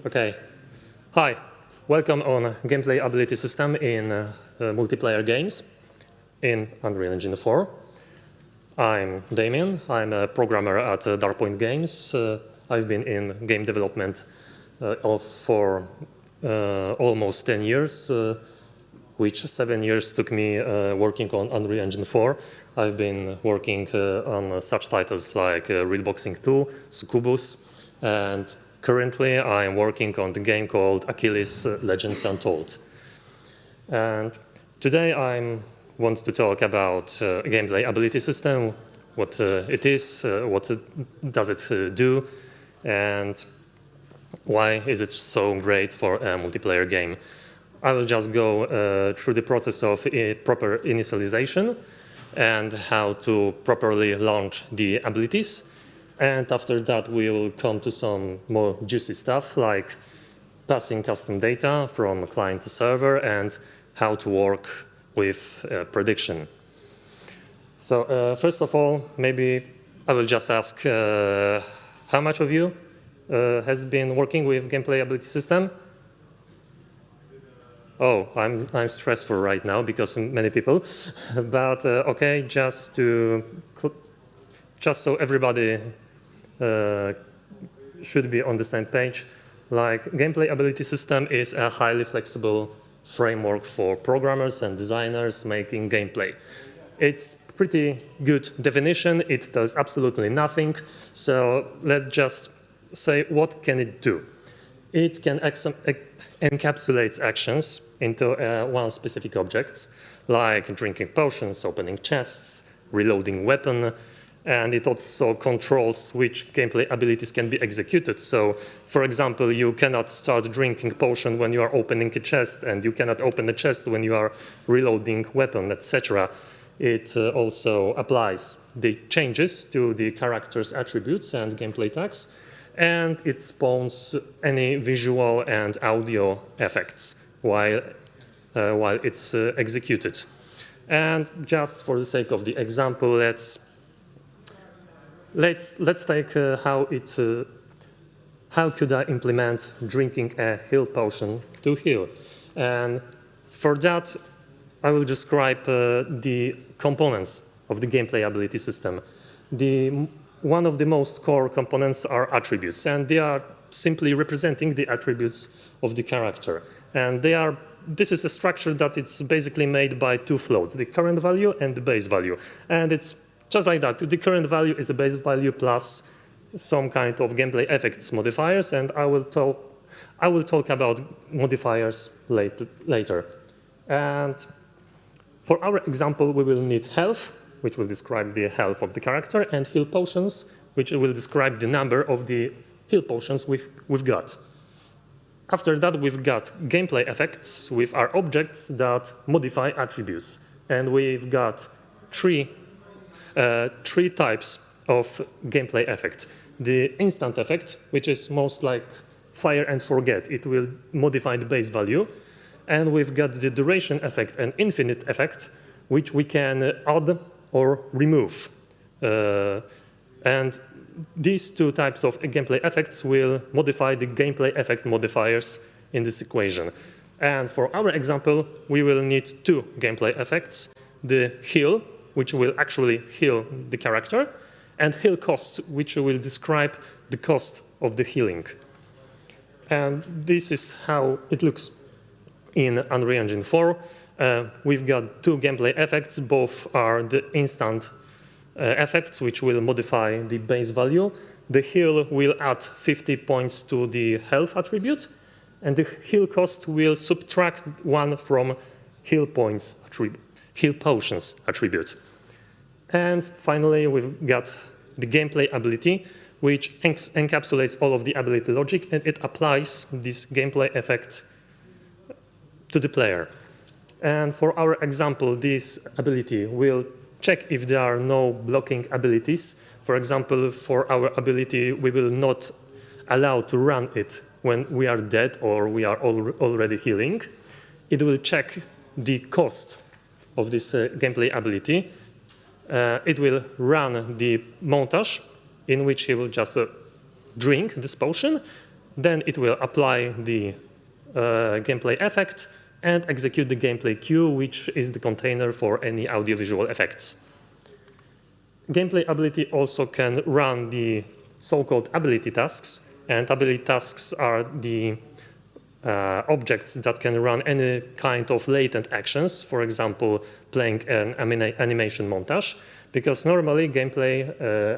Okay. Hi. Welcome on Gameplay Ability System in multiplayer games in Unreal Engine 4. I'm Damian. I'm a programmer at Darkpoint Games. I've been in game development for almost 10 years, which 7 years took me working on Unreal Engine 4. I've been working on such titles like Realboxing 2, Succubus, and currently I'm working on the game called Achilles Legends Untold. And today I want to talk about gameplay ability system, what it is, what does it do, and why is it so great for a multiplayer game. I will just go through the process of proper initialization and how to properly launch the abilities. And after that, we will come to some more juicy stuff like passing custom data from client to server and how to work with prediction. So first of all, maybe I will just ask how much of you has been working with gameplay ability system? Oh, I'm stressful right now because many people, but okay, just so everybody should be on the same page. Like gameplay ability system is a highly flexible framework for programmers and designers making gameplay. It's pretty good definition. It does absolutely nothing. So let's just say what can it do? It can encapsulate actions into one specific objects, like drinking potions, opening chests, reloading weapon, and it also controls which gameplay abilities can be executed. So, for example, you cannot start drinking potion when you are opening a chest, and you cannot open a chest when you are reloading weapon, etc. It also applies the changes to the character's attributes and gameplay tags, and it spawns any visual and audio effects while it's executed. And just for the sake of the example, let's take how could I implement drinking a heal potion to heal. And for that, I will describe the components of the gameplay ability system. One of the most core components are attributes, and they are simply representing the attributes of the character. And this is a structure that it's basically made by two floats, the current value and the base value. And it's just like that. The current value is a base value plus some kind of gameplay effects modifiers, and I will talk about modifiers later. And for our example, we will need health, which will describe the health of the character, and heal potions, which will describe the number of the heal potions we've got. After that, we've got gameplay effects with our objects that modify attributes. And we've got three types of gameplay effect. The instant effect, which is most like fire and forget. It will modify the base value. And we've got the duration effect and infinite effect, which we can add or remove. And these two types of gameplay effects will modify the gameplay effect modifiers in this equation. And for our example, we will need two gameplay effects. The heal, which will actually heal the character, and heal cost, which will describe the cost of the healing. And this is how it looks in Unreal Engine 4. We've got two gameplay effects. Both are the instant effects, which will modify the base value. The heal will add 50 points to the health attribute, and the heal cost will subtract 1 from heal potions attribute. And finally, we've got the gameplay ability, which encapsulates all of the ability logic, and it applies this gameplay effect to the player. And for our example, this ability will check if there are no blocking abilities. For example, for our ability, we will not allow to run it when we are dead or we are already healing. It will check the cost of this gameplay ability. It will run the montage in which he will just drink this potion, Then it will apply the gameplay effect and execute the gameplay queue, which is the container for any audiovisual effects. Gameplay ability also can run the so-called ability tasks, and ability tasks are the objects that can run any kind of latent actions, for example, playing an animation montage, because normally gameplay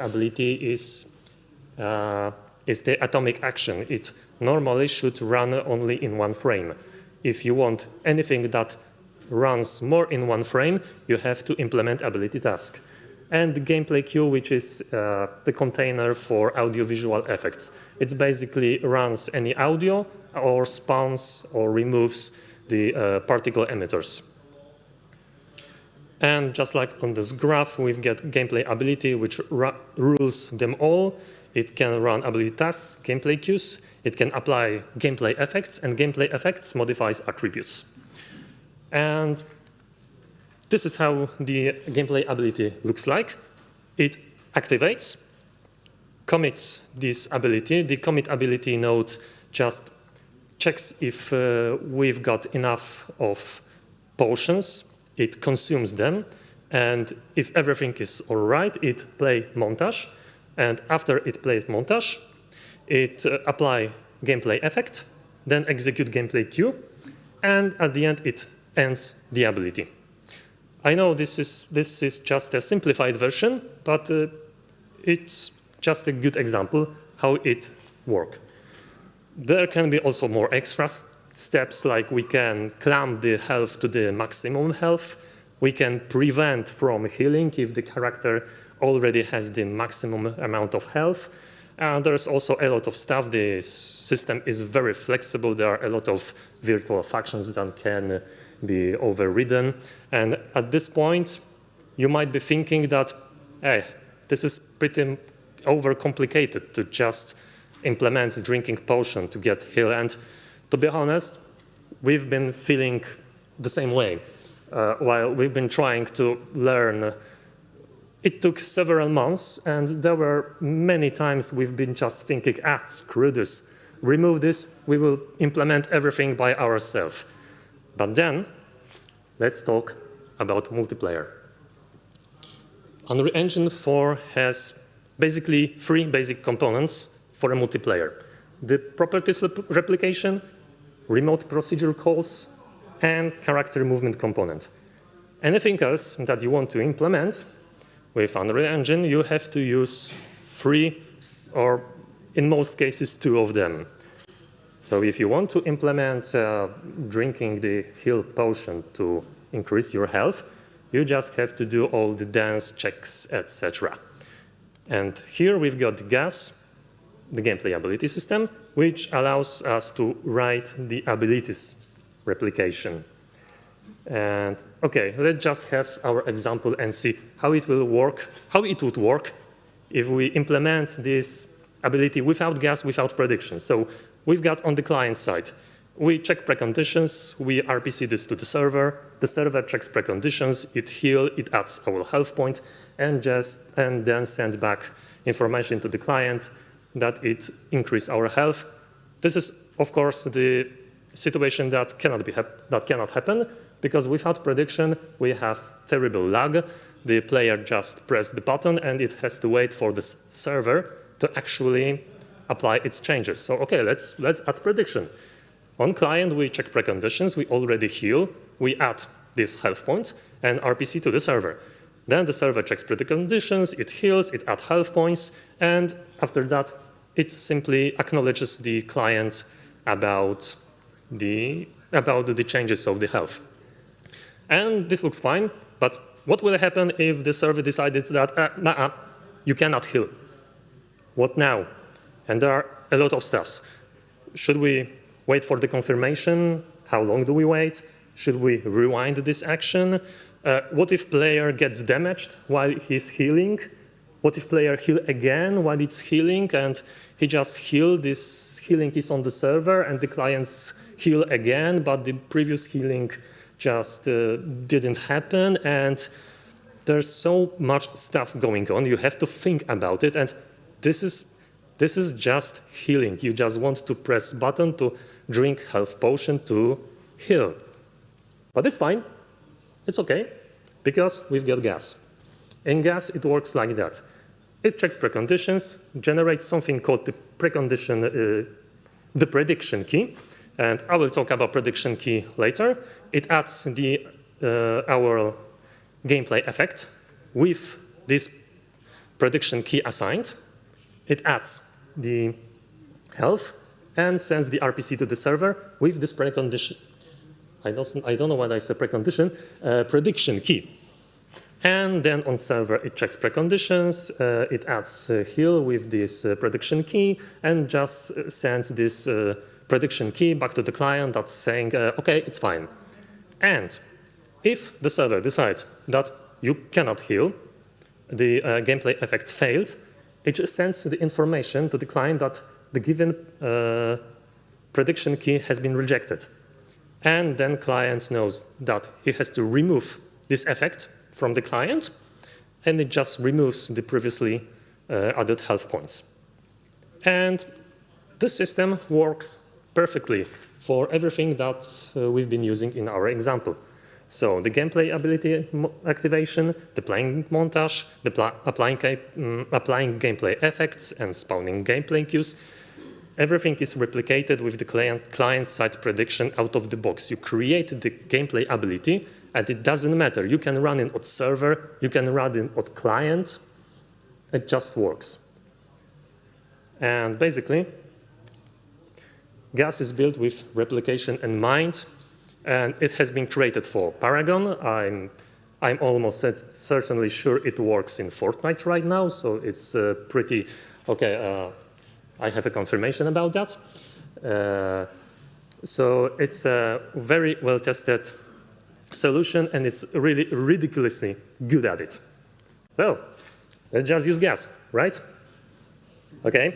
ability is the atomic action. It normally should run only in one frame. If you want anything that runs more in one frame, you have to implement ability task. And the gameplay queue, which is the container for audiovisual effects. It basically runs any audio or spawns or removes the particle emitters. And just like on this graph, we've got gameplay ability, which rules them all. It can run ability tasks, gameplay queues. It can apply gameplay effects, and gameplay effects modifies attributes. And this is how the gameplay ability looks like. It activates, commits this ability. The commit ability node just checks if we've got enough of potions. It consumes them. And if everything is all right, it plays montage. And after it plays montage, it apply gameplay effect, then execute gameplay queue. And at the end, it ends the ability. I know this is just a simplified version, but it's just a good example how it works. There can be also more extra steps, like we can clamp the health to the maximum health. We can prevent from healing if the character already has the maximum amount of health. And there's also a lot of stuff. The system is very flexible. There are a lot of virtual functions that can be overridden. And at this point, you might be thinking that, hey, this is pretty overcomplicated to just implement a drinking potion to get healed. And to be honest, we've been feeling the same way. While we've been trying to learn, it took several months, and there were many times we've been just thinking, screw this, remove this, we will implement everything by ourselves. But then, let's talk about multiplayer. Unreal Engine 4 has basically 3 basic components for a multiplayer: the properties replication, remote procedure calls, and character movement component. Anything else that you want to implement with Unreal Engine, you have to use 3, or in most cases 2 of them. So if you want to implement drinking the heal potion to increase your health, you just have to do all the dance checks, etc. And here we've got the gas, the gameplay ability system, which allows us to write the abilities replication. And okay, let's just have our example and see how it will work, how it would work if we implement this ability without gas, without prediction. So we've got on the client side, we check preconditions, we RPC this to the server checks preconditions, it heals, it adds our health point, and then send back information to the client that it increased our health. This is, of course, the situation that cannot happen, because without prediction, we have terrible lag. The player just pressed the button, and it has to wait for the server to actually apply its changes. So, okay, let's add prediction. On client, we check preconditions, we already heal, we add this health points, and RPC to the server. Then the server checks preconditions, it heals, it adds health points, and after that, it simply acknowledges the client about the changes of the health. And this looks fine, but what will happen if the server decided that, you cannot heal? What now? And there are a lot of stuffs. Should we wait for the confirmation? How long do we wait? Should we rewind this action? What if player gets damaged while he's healing? What if player heal again while it's healing and he just healed, this healing is on the server and the clients heal again, but the previous healing just didn't happen, and there's so much stuff going on. You have to think about it, and this is This is just healing. You just want to press button to drink health potion to heal. But it's fine. It's OK, because we've got gas. In gas, it works like that. It checks preconditions, generates something called the precondition, the prediction key. And I will talk about prediction key later. It adds our gameplay effect with this prediction key assigned. It adds the health and sends the RPC to the server with this precondition. I don't know why I said precondition, prediction key. And then on server, it checks preconditions, it adds heal with this prediction key, and just sends this prediction key back to the client that's saying, OK, it's fine. And if the server decides that you cannot heal, the gameplay effect failed, it just sends the information to the client that the given prediction key has been rejected. And then client knows that he has to remove this effect from the client, and it just removes the previously added health points. And this system works perfectly for everything that we've been using in our example. So the gameplay ability activation, the playing montage, the applying gameplay effects and spawning gameplay cues, everything is replicated with the client-side prediction out of the box. You create the gameplay ability, and it doesn't matter. You can run it on server, you can run it on client. It just works. And basically, gas is built with replication in mind, and it has been created for Paragon. I'm almost certainly sure it works in Fortnite right now, so it's pretty okay. I have a confirmation about that. So it's a very well-tested solution, and it's really ridiculously good at it. So let's just use gas, right? OK.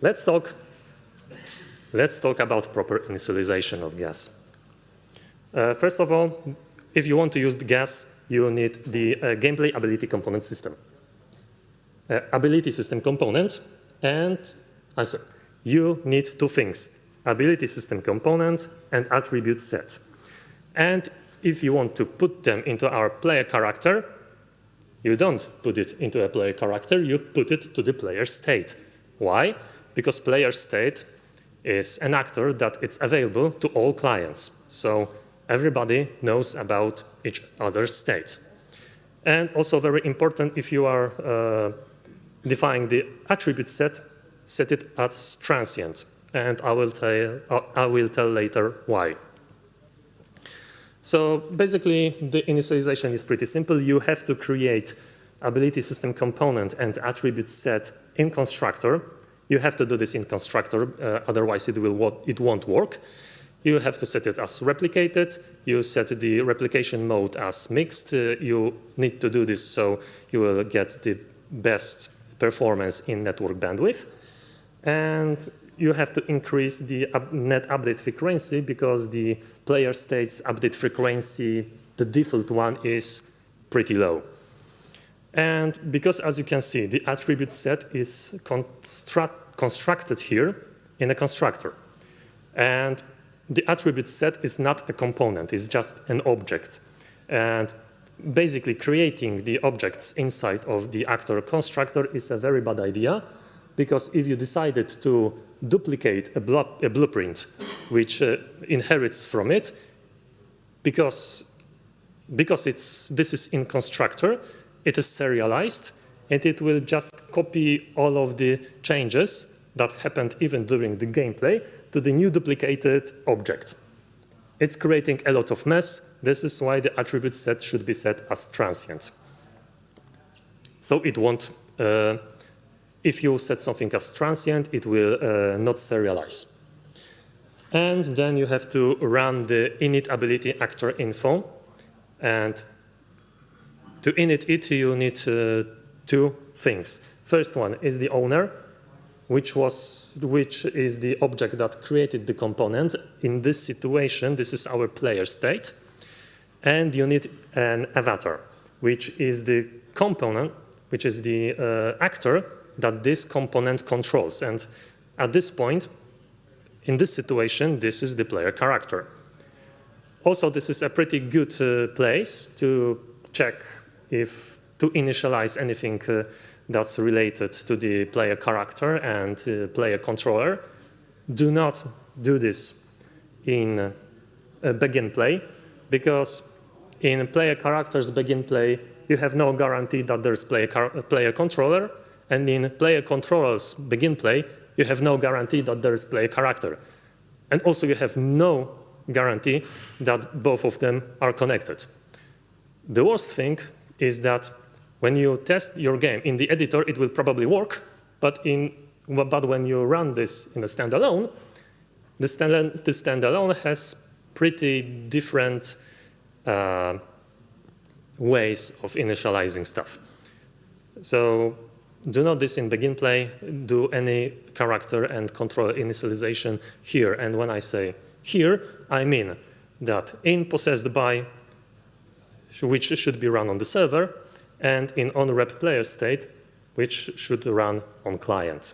Let's talk about proper initialization of gas. First of all, if you want to use the gas, you need the gameplay ability component system. Ability system component, and you need two things: ability system component and attribute set. And if you want to put them into our player character, you don't put it into a player character, you put it to the player state. Why? Because player state is an actor that it's available to all clients. So everybody knows about each other's state. And also very important, if you are defining the attribute set, set it as transient. And I will tell later why. So basically, the initialization is pretty simple. You have to create ability system component and attribute set in constructor. You have to do this in constructor, otherwise it won't work. You have to set it as replicated. You set the replication mode as mixed. You need to do this so you will get the best performance in network bandwidth. And you have to increase the net update frequency because the player state's update frequency, the default one, is pretty low. And because, as you can see, the attribute set is constructed here in a constructor. And the attribute set is not a component, it's just an object. And basically creating the objects inside of the actor constructor is a very bad idea, because if you decided to duplicate a blueprint which inherits from it, because this is in constructor, it is serialized, and it will just copy all of the changes that happened even during the gameplay to the new duplicated object. It's creating a lot of mess. This is why the attribute set should be set as transient. So it won't, if you set something as transient, it will not serialize. And then you have to run the init ability actor info. And to init it, you need two things. First one is the owner, which is the object that created the component. In this situation, this is our player state. And you need an avatar, which is the component which is the actor that this component controls. And at this point, in this situation, this is the player character. Also, this is a pretty good place to check to initialize anything that's related to the player character and player controller. Do not do this in begin play, because in player characters begin play, you have no guarantee that there's player controller, and in player controller's begin play, you have no guarantee that there's player character. And also you have no guarantee that both of them are connected. The worst thing is that when you test your game in the editor, it will probably work, but when you run this in a standalone, the standalone has pretty different ways of initializing stuff. So do not this in begin play, do any character and controller initialization here. And when I say here, I mean that in possessed by, which should be run on the server, and in on-rep player state, which should run on client.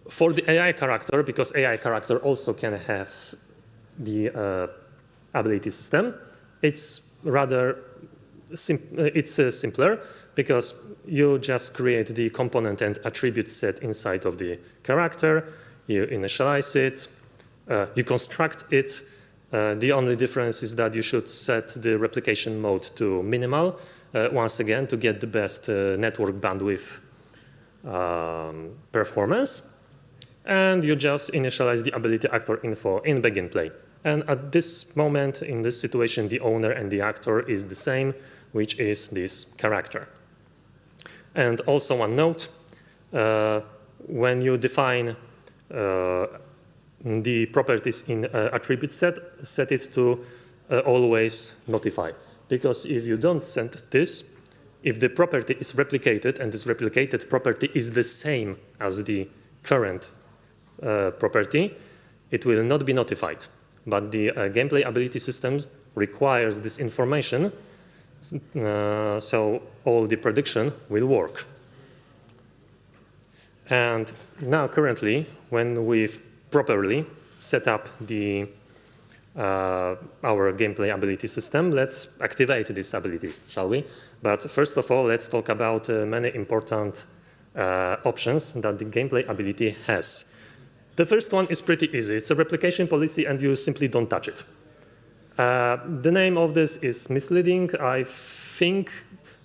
For the AI character, because AI character also can have the ability system, it's rather simpler, because you just create the component and attribute set inside of the character, you initialize it, you construct it. The only difference is that you should set the replication mode to minimal, once again, to get the best network bandwidth performance. And you just initialize the ability actor info in begin play. And at this moment, in this situation, the owner and the actor is the same, which is this character. And also one note, when you define the properties in attribute set it to always notify. Because if you don't set this, if the property is replicated and this replicated property is the same as the current property, it will not be notified. But the gameplay ability system requires this information, so all the prediction will work. And now currently, when we've properly set up our gameplay ability system, let's activate this ability, shall we? But first of all, let's talk about many important options that the gameplay ability has. The first one is pretty easy. It's a replication policy, and you simply don't touch it. The name of this is misleading. I think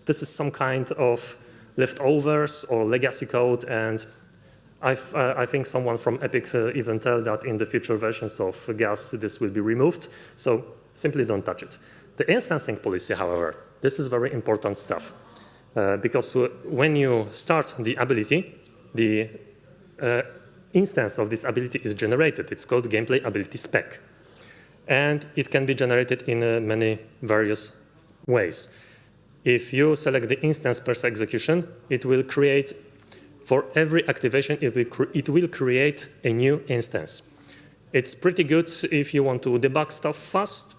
this is some kind of leftovers or legacy code, and I think someone from Epic even tell that in the future versions of GAS this will be removed, so simply don't touch it. The instancing policy, however, this is very important stuff, because when you start the ability, the instance of this ability is generated. It's called gameplay ability spec. And it can be generated in many various ways. If you select the instance per execution, it will create, for every activation, it will create a new instance. It's pretty good if you want to debug stuff fast,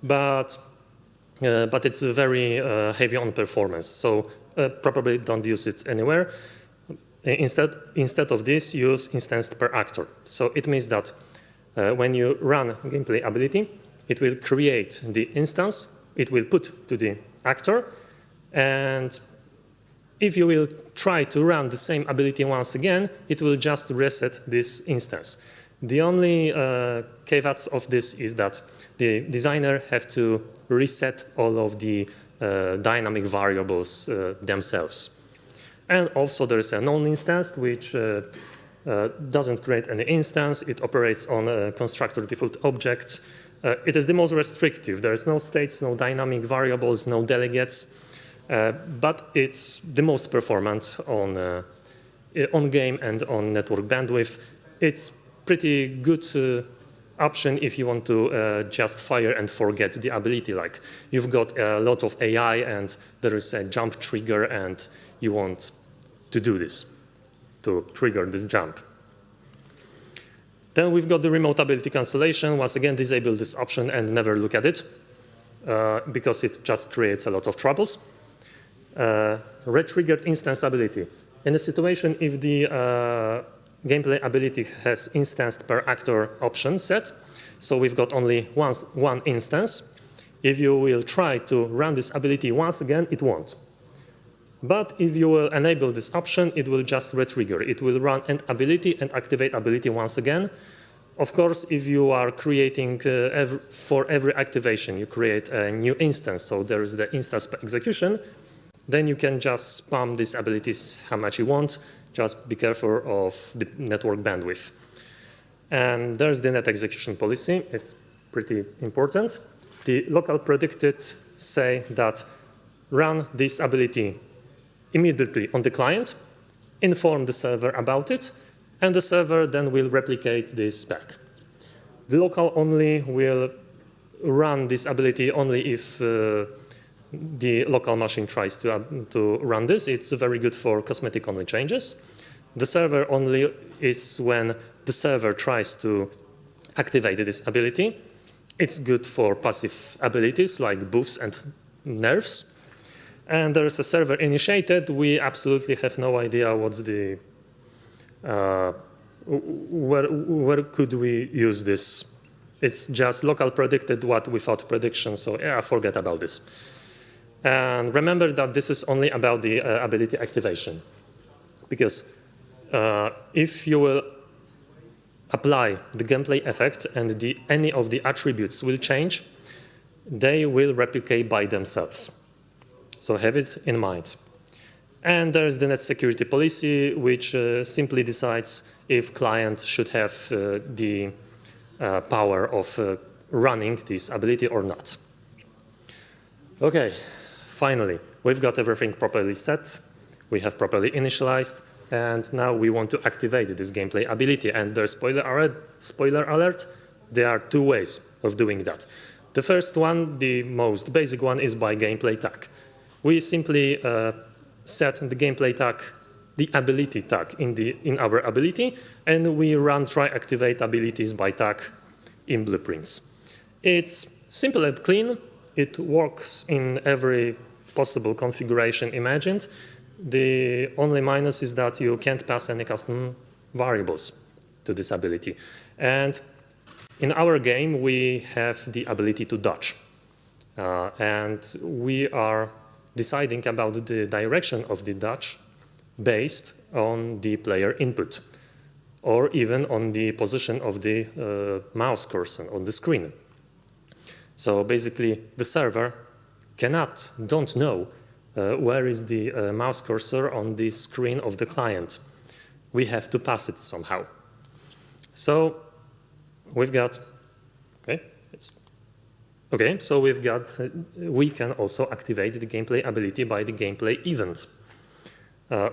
but it's very heavy on performance. So probably don't use it anywhere. Instead of this, use instance per actor. So it means that when you run gameplay ability, it will create the instance, it will put to the actor, and if you will try to run the same ability once again, it will just reset this instance. The only caveats of this is that the designer have to reset all of the dynamic variables themselves. And also there is a non-instance, which doesn't create any instance. It operates on a constructor default object. It is the most restrictive. There is no states, no dynamic variables, no delegates, but it's the most performant on game and on network bandwidth. It's pretty good option if you want to just fire and forget the ability. Like you've got a lot of AI and there is a jump trigger and you want to do this, to trigger this jump. Then we've got the remote ability cancellation. Once again, disable this option and never look at it because it just creates a lot of troubles. retriggered instance ability. In a situation if the gameplay ability has instanced per actor option set, so we've got only one instance, if you will try to run this ability once again, it won't. But if you will enable this option, it will just retrigger. It will run end ability and activate ability once again. Of course, if you are creating for every activation, you create a new instance, so there is the instance per execution, then you can just spam these abilities how much you want. Just be careful of the network bandwidth. And there's the net execution policy. It's pretty important. The local predicted say that run this ability immediately on the client, inform the server about it, and the server then will replicate this back. The local only will run this ability only if the local machine tries to run this. It's very good for cosmetic only changes. The server only is when the server tries to activate this ability. It's good for passive abilities like buffs and nerfs. And there is a server initiated. We absolutely have no idea what's the where could we use this. It's just local predicted what without prediction. So yeah, forget about this. And remember that this is only about the ability activation, because if you will apply the gameplay effect and any of the attributes will change, they will replicate by themselves. So have it in mind. And there's the net security policy, which simply decides if client should have the power of running this ability or not. Okay. Finally, we've got everything properly set, we have properly initialized, and now we want to activate this gameplay ability. And there's spoiler alert, there are two ways of doing that. The first one, the most basic one, is by gameplay tag. We simply set the gameplay tag, the ability tag in our ability, and we run try activate abilities by tag in blueprints. It's simple and clean. It works in every possible configuration imagined. The only minus is that you can't pass any custom variables to this ability. And in our game, we have the ability to dodge. And we are deciding about the direction of the dodge based on the player input, or even on the position of the mouse cursor on the screen. So basically, the server don't know where is the mouse cursor on the screen of the client. We have to pass it somehow. So we've got, so we can also activate the gameplay ability by the gameplay event.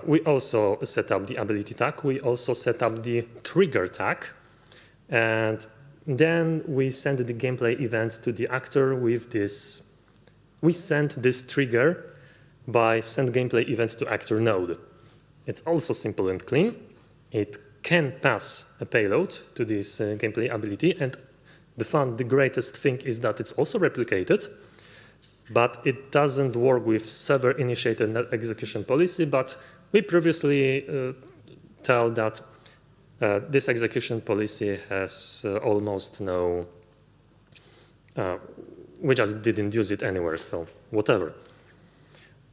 We also set up the ability tag. We also set up the trigger tag. And then we send the gameplay event to the actor with this. We send this trigger by send gameplay event to actor node. It's also simple and clean. It can pass a payload to this gameplay ability, and the greatest thing is that it's also replicated, but it doesn't work with server-initiated execution policy, but we previously tell that this execution policy has almost no, we just didn't use it anywhere, so whatever.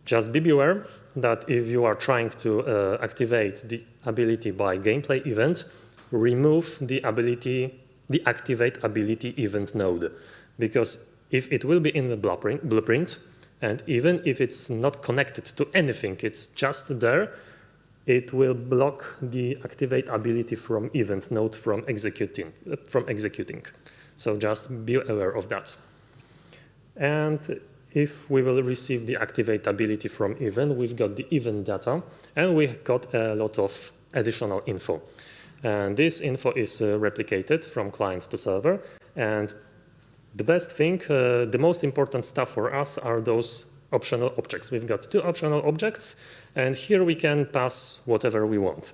Just be aware that if you are trying to activate the ability by gameplay event, remove the activate ability event node, because if it will be in the blueprint, and even if it's not connected to anything, it's just there, it will block the activate ability from event node from executing. So just be aware of that. And if we will receive the activate ability from event, we've got the event data, and we got a lot of additional info. And this info is replicated from client to server. And the best thing, the most important stuff for us are those optional objects. We've got 2 optional objects, and here we can pass whatever we want.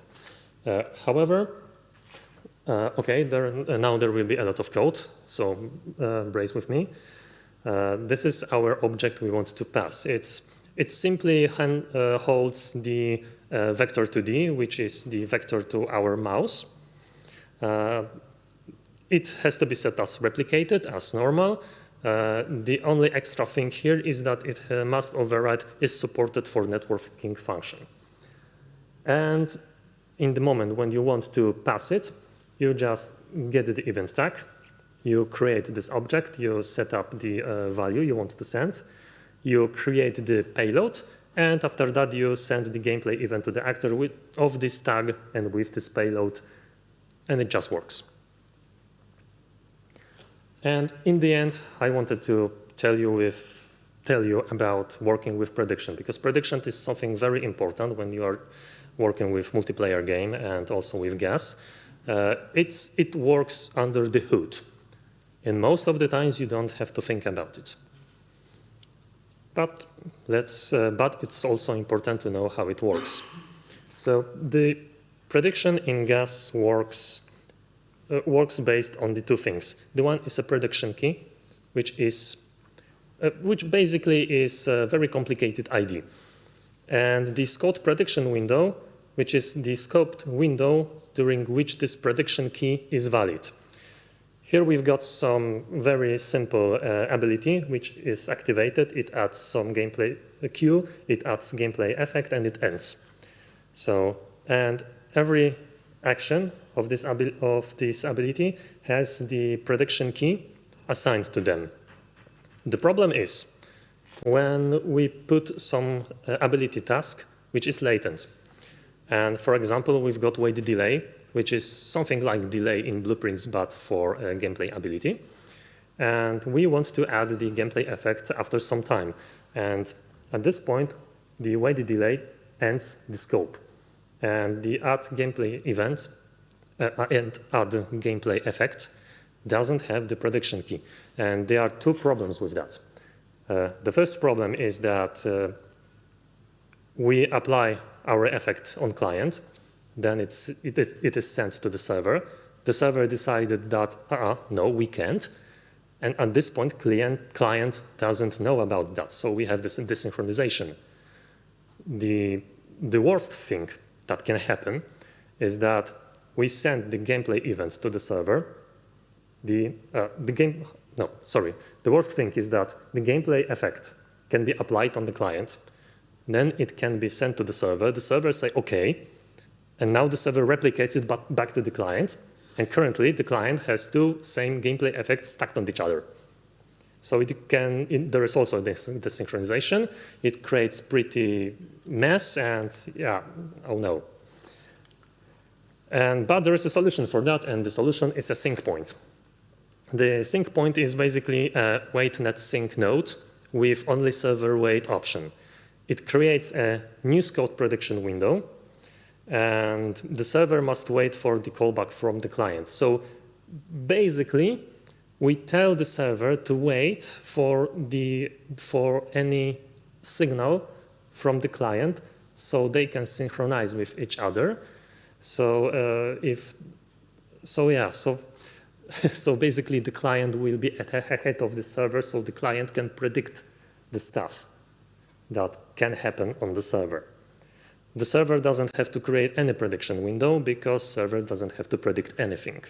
However, now there will be a lot of code, so brace with me. This is our object we want to pass. It's It simply holds the vector to D, which is the vector to our mouse. It has to be set as replicated, as normal. The only extra thing here is that it must override is supported for networking function. And in the moment when you want to pass it, you just get the event tag. You create this object. You set up the value you want to send. You create the payload. And after that, you send the gameplay event to the actor of this tag and with this payload. And it just works. And in the end, I wanted to tell you about working with prediction, because prediction is something very important when you are working with multiplayer game and also with gas. It works under the hood. And most of the times you don't have to think about it. But it's also important to know how it works. So the prediction in gas works based on the two things. The one is a prediction key, which basically is a very complicated ID. And the scoped prediction window, which is the scoped window during which this prediction key is valid. Here we've got some very simple ability, which is activated. It adds some gameplay queue, it adds gameplay effect, and it ends. So, and every action of this ability has the prediction key assigned to them. The problem is when we put some ability task which is latent. And for example, we've got wait delay, which is something like delay in blueprints, but for gameplay ability. And we want to add the gameplay effect after some time. And at this point, the wait delay ends the scope. And the add gameplay event and add gameplay effect doesn't have the prediction key. And there are two problems with that. The first problem is that we apply our effect on client, then it is sent to the server. The server decided that, no, we can't. And at this point, client doesn't know about that. So we have this desynchronization. The worst thing that can happen is that we send the gameplay event to the server. The worst thing is that the gameplay effect can be applied on the client. Then it can be sent to the server. The server say, OK. And now the server replicates it back to the client. And currently, the client has two same gameplay effects stacked on each other. So there is also this synchronization. It creates pretty mess, and yeah, oh no. But there is a solution for that, and the solution is a sync point. The sync point is basically a waitnet sync node with only server wait option. It creates a new scope prediction window, and the server must wait for the callback from the client. So basically, we tell the server to wait for any signal from the client so they can synchronize with each other. So so basically the client will be ahead of the server, so the client can predict the stuff that can happen on the server. The server doesn't have to create any prediction window because server doesn't have to predict anything.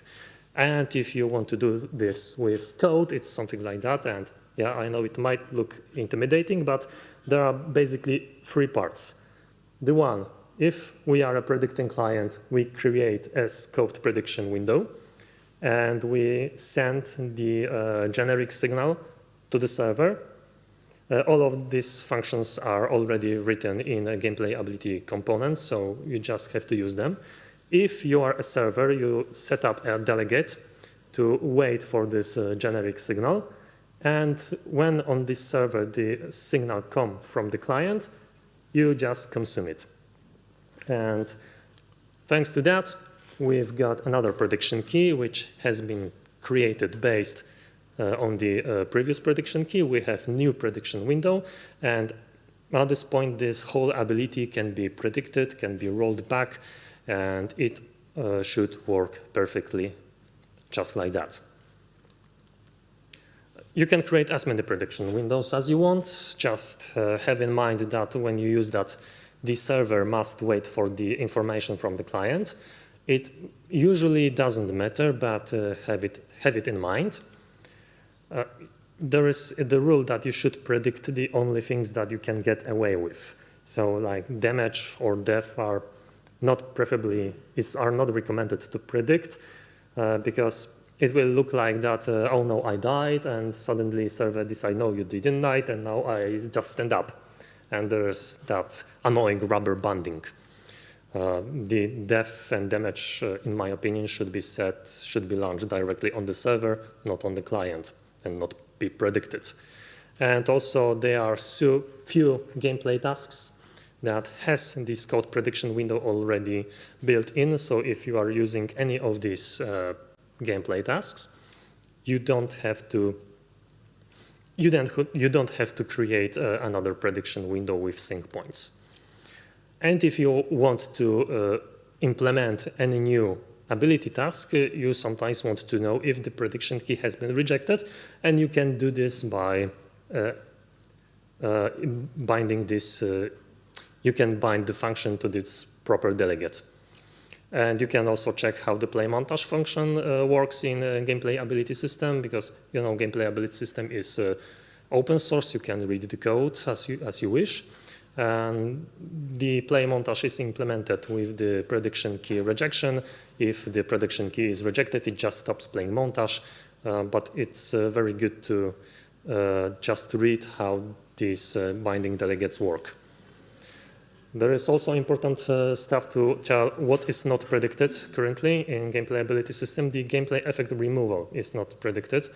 And if you want to do this with code, it's something like that. And yeah, I know it might look intimidating, but there are basically three parts. The one, if we are a predicting client, we create a scoped prediction window, and we send the generic signal to the server. All of these functions are already written in a gameplay ability component, so you just have to use them. If you are a server, you set up a delegate to wait for this generic signal. And when on this server the signal comes from the client, you just consume it. And thanks to that, we've got another prediction key, which has been created based on the previous prediction key. We have new prediction window. And at this point, this whole ability can be predicted, can be rolled back, and it should work perfectly just like that. You can create as many prediction windows as you want. Just have in mind that when you use that, the server must wait for the information from the client. It usually doesn't matter, but have it in mind. There is the rule that you should predict the only things that you can get away with. So like damage or death are not recommended to predict because it will look like that, oh no, I died, and suddenly server decides, no, you didn't die, and now I just stand up. And there's that annoying rubber banding. The death and damage, in my opinion, should be launched directly on the server, not on the client, and not be predicted. And also there are so few gameplay tasks that has this code prediction window already built in. So if you are using any of these gameplay tasks, you don't have to create another prediction window with sync points. And if you want to implement any new ability task, you sometimes want to know if the prediction key has been rejected, and you can do this by binding this. You can bind the function to this proper delegate. And you can also check how the play montage function works in gameplay ability system, because gameplay ability system is open source. You can read the code as you wish. And the play montage is implemented with the prediction key rejection. If the prediction key is rejected, it just stops playing montage. But it's very good to just read how these binding delegates work. There is also important stuff to tell what is not predicted currently in gameplay ability system. The gameplay effect removal is not predicted.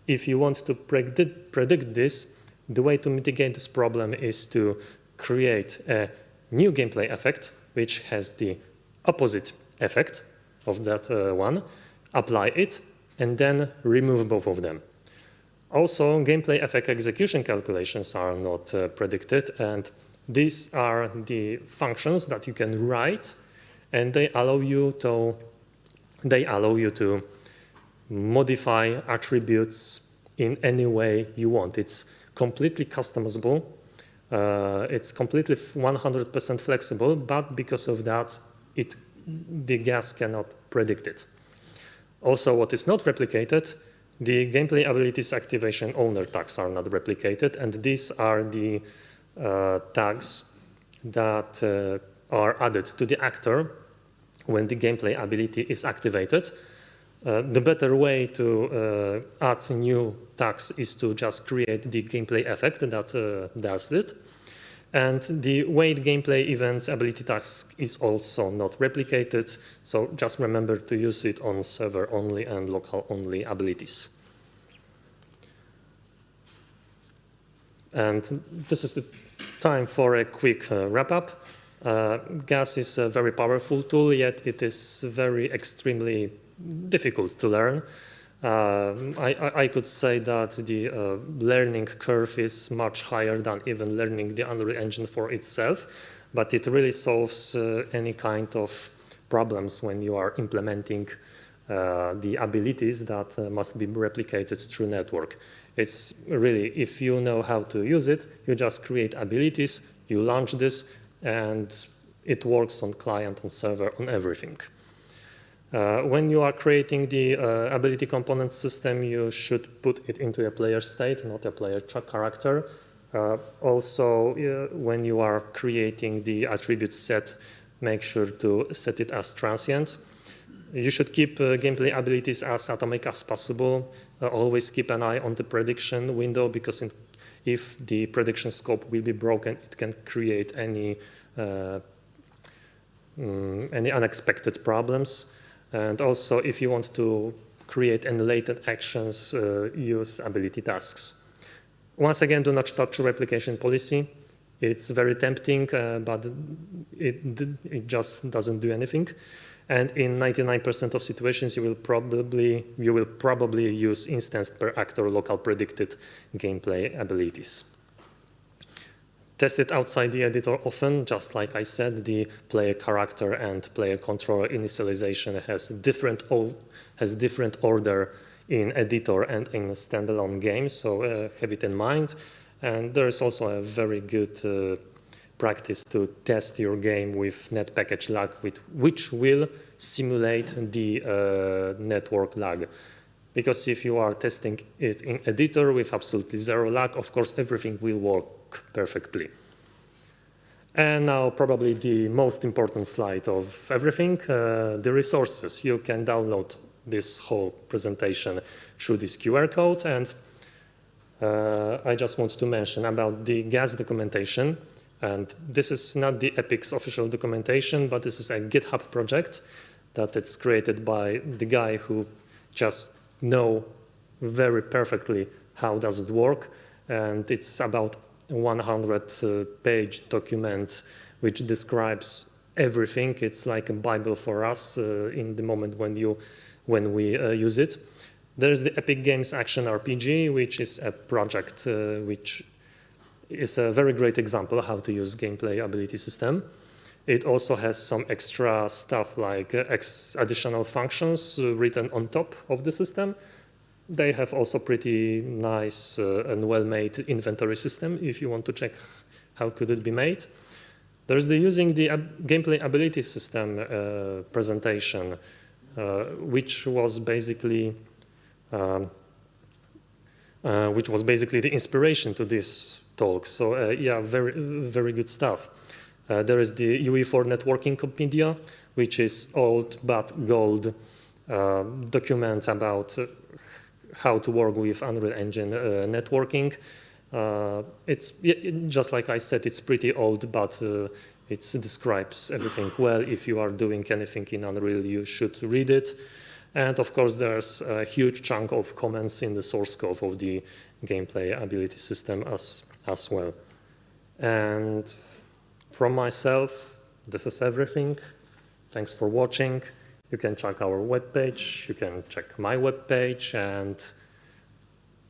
If you want to predict this, the way to mitigate this problem is to create a new gameplay effect, which has the opposite effect of that one, apply it, and then remove both of them. Also, gameplay effect execution calculations are not predicted, and these are the functions that you can write, and they allow you to modify attributes in any way you want. It's completely customizable. It's completely 100% flexible, but because of that, the gas cannot predict it. Also, what is not replicated, the gameplay abilities activation owner tags are not replicated, and these are the tags that are added to the actor when the gameplay ability is activated. The better way to add new tags is to just create the gameplay effect that does it. And the wait gameplay event ability task is also not replicated, so just remember to use it on server only and local only abilities. And this is the time for a quick wrap-up. Gas is a very powerful tool, yet it is extremely difficult to learn. I could say that the learning curve is much higher than even learning the Unreal Engine for itself, but it really solves any kind of problems when you are implementing the abilities that must be replicated through network. It's really, if you know how to use it, you just create abilities, you launch this, and it works on client, on server, on everything. When you are creating the ability component system, you should put it into a player state, not a player character. Also, when you are creating the attribute set, make sure to set it as transient. You should keep gameplay abilities as atomic as possible. Always keep an eye on the prediction window, because if the prediction scope will be broken, it can create any unexpected problems. And also, if you want to create any latent actions, use ability tasks. Once again, do not touch replication policy. It's very tempting, but it just doesn't do anything. And in 99% of situations, you will probably use instance per actor local predicted gameplay abilities. Test it outside the editor often. Just like I said, the player character and player controller initialization has different order in editor and in standalone games, so have it in mind. And there is also a very good practice to test your game with net package lag, which will simulate the network lag. Because if you are testing it in editor with absolutely zero lag, of course, everything will work perfectly. And now probably the most important slide of everything, the resources. You can download this whole presentation through this QR code. And I just want to mention about the gas documentation. And this is not the Epic's official documentation, but this is a GitHub project that it's created by the guy who just know very perfectly how does it work. And it's about 100-page document which describes everything. It's like a Bible for us in the moment when we use it. There's the Epic Games Action RPG, which is a project which is a very great example of how to use gameplay ability system. It also has some extra stuff like additional functions written on top of the system. They have also pretty nice and well-made inventory system if you want to check how could it be made. There's the using the gameplay ability system presentation, which was basically the inspiration to this talk. So yeah, very good stuff. There is the UE4 networking media, which is old but gold document about how to work with Unreal Engine networking. It's just like I said, it's pretty old, but it describes everything well. If you are doing anything in Unreal, you should read it. And of course, there's a huge chunk of comments in the source code of the gameplay ability system as well. And from myself, this is everything. Thanks for watching. You can check our webpage, you can check my webpage, and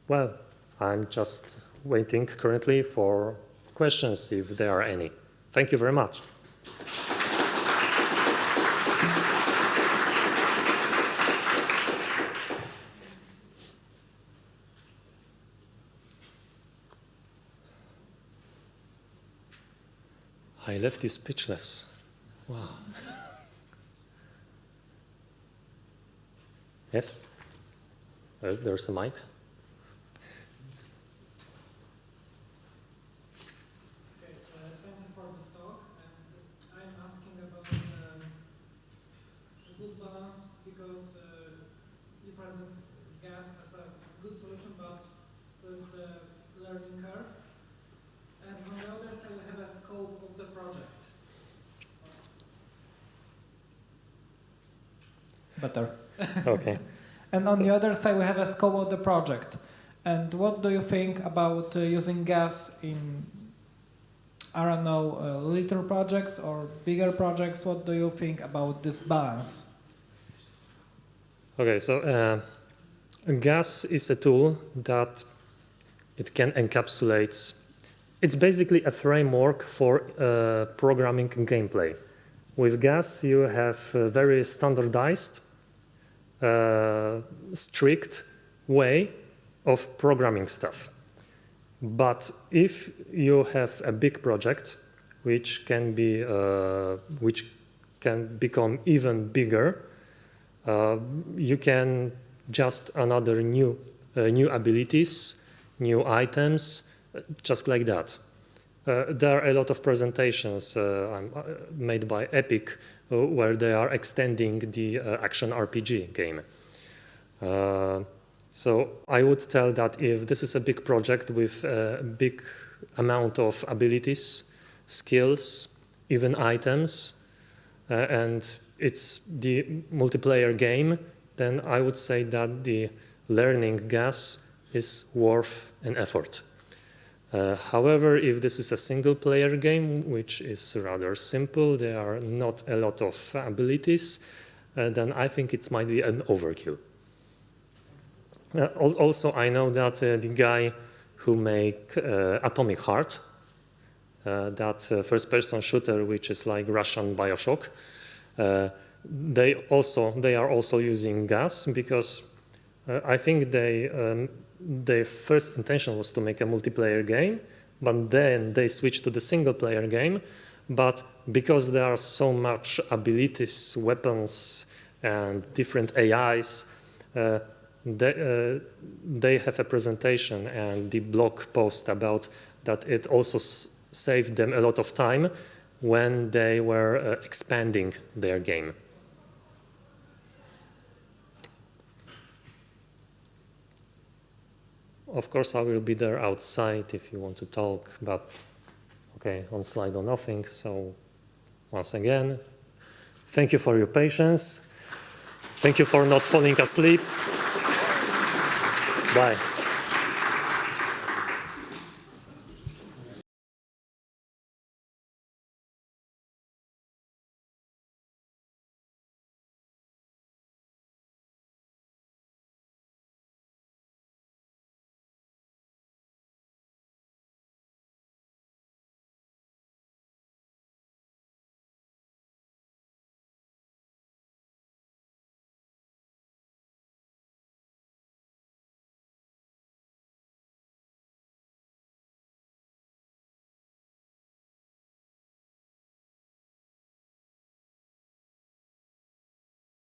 well, I'm just waiting currently for questions if there are any. Thank you very much. I left you speechless. Wow. Yes? There's a mic. Okay, thank you for this talk. And I'm asking about a good balance because you present gas as a good solution, but with the learning curve. And on the other side, we have a scope of the project. Better. Okay. And on the other side, we have a scope of the project. And what do you think about using gas in, I don't know, little projects or bigger projects? What do you think about this balance? Okay, so gas is a tool that it can encapsulate. It's basically a framework for programming and gameplay. With gas, you have very standardized, strict way of programming stuff. But if you have a big project, which can become even bigger, you can just another new abilities, new items, just like that. There are a lot of presentations made by Epic where they are extending the action RPG game. So I would tell that if this is a big project with a big amount of abilities, skills, even items, and it's the multiplayer game, then I would say that the learning gas is worth an effort. However, if this is a single-player game, which is rather simple, there are not a lot of abilities, then I think it might be an overkill. Also, I know that the guy who made Atomic Heart, that first-person shooter, which is like Russian Bioshock, they are also using gas because I think their first intention was to make a multiplayer game, but then they switched to the single-player game. But because there are so much abilities, weapons, and different AIs, they have a presentation and the blog post about that it also saved them a lot of time when they were expanding their game. Of course, I will be there outside if you want to talk, but okay, on slide or nothing. So once again, thank you for your patience. Thank you for not falling asleep. Bye.